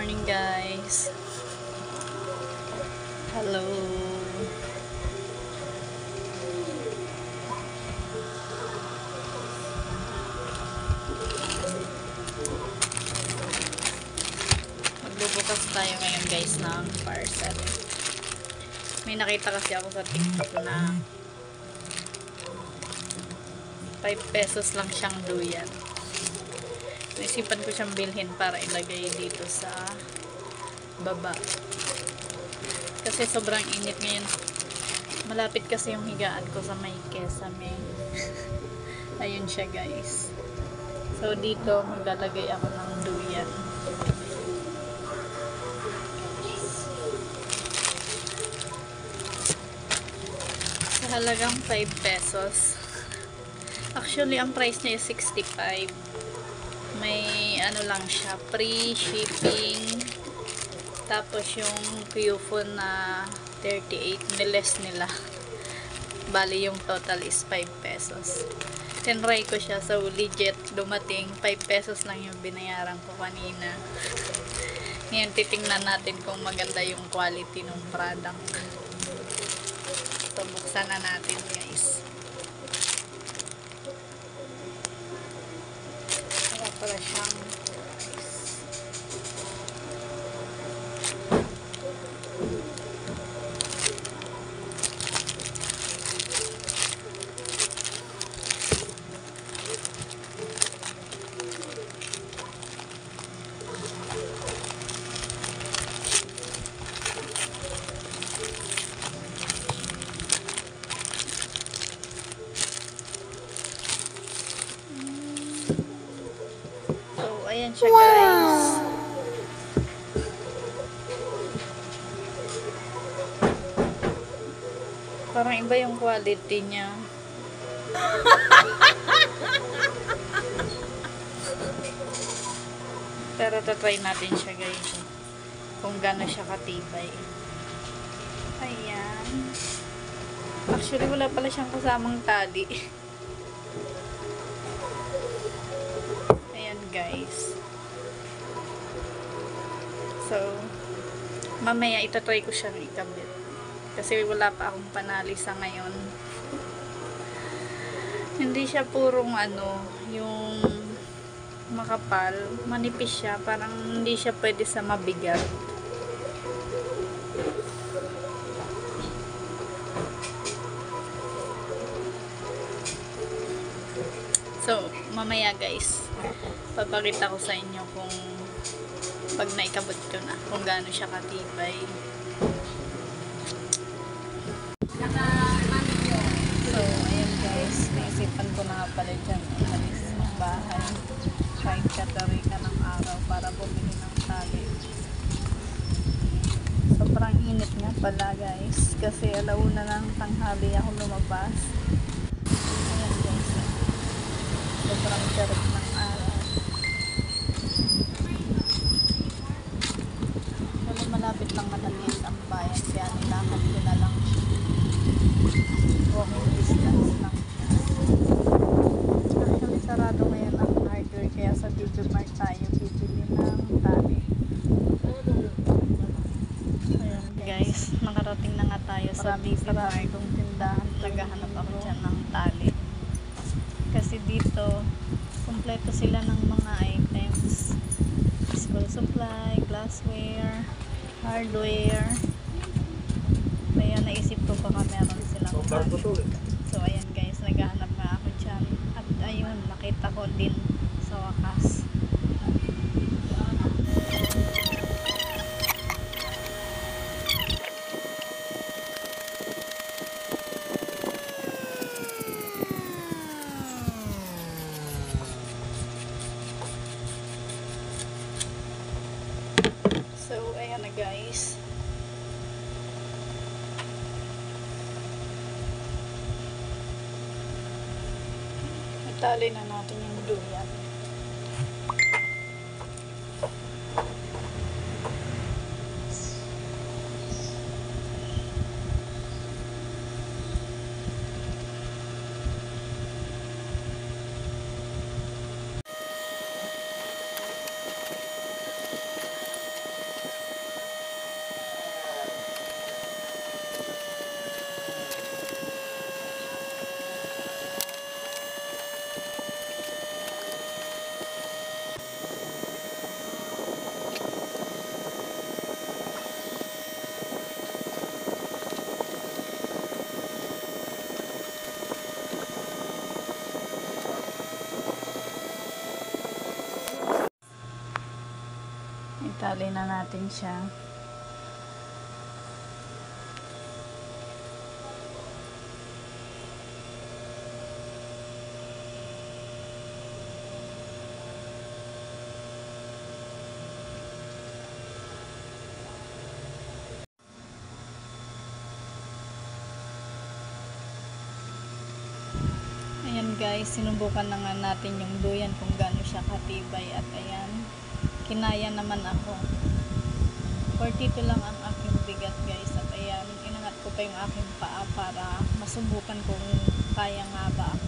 morning, guys. Hello. Magbubukas tayo ngayon, guys, ng parcel. May nakita kasi ako sa TikTok na 5 pesos lang siyang duyan. Naisipan ko siyang bilhin para ilagay dito sa baba. Kasi sobrang init ngayon. Malapit kasi yung higaan ko sa may kesame. Ayun siya, guys. So dito maglalagay ako ng duyan. Sa halagang 5 pesos. Actually, ang price niya is 65. May ano lang siya, free shipping. Tapos yung coupon na 38, niles nila. Bali yung total is 5 pesos. Tinry ko siya, so legit dumating. 5 pesos lang yung binayaran ko kanina. Ngayon titingnan natin kung maganda yung quality ng product. So buksan na natin, guys. Para siyang ayan siya, guys. Parang iba yung quality niya. Pero tatry natin siya, guys. Kung gano'n siya katibay. Ayan. Actually, wala pala siyang kasamang tali. Guys. So, mamaya itatry ko siyang ikabit. Kasi wala pa akong panali sa ngayon. Hindi siya purong ano, yung makapal. Manipis siya. Parang hindi siya pwede sa mabigat. So, mamaya, guys, papakita ko sa inyo kung pag naikabot ko na, kung gaano siya katibay. So, ayan, guys, naisipan ko na nga pala dyan umalis ng bahay kahit katari ka ng araw para bumili ng tali. Sobrang init nga pala, guys, kasi alauna ng tanghali ako lumabas. Ayan, guys, sobrang charot ng araw. Wala, malapit lang matalis ang bayan, kaya nilakad ko na lang. Walking distance lang. Actually, sarado ngayon ang hardware, kaya sa Video Mart tayo bibili ng tali. Ayan, guys, nakarating na nga tayo sa Video Mart. Tindahan, naghahanap ako dyan ng tali. Kasi dito, kompleto sila ng mga items. School supply, glassware, hardware. Kaya naisip ko baka meron silang tali. So, ayan, guys, naghahanap nga ako dyan. At ayun, nakita ko din sa wakas. So, ayan na, guys. Itali na natin yung duyan. Itali na natin siya. Ayan guys, sinubukan na nga natin yung duyan kung gaano siya katibay at ayan, kinaya naman ako. 42 lang ang aking bigat guys at ayan, inangat ko pa yung aking paa para masubukan kung kaya nga ba ako.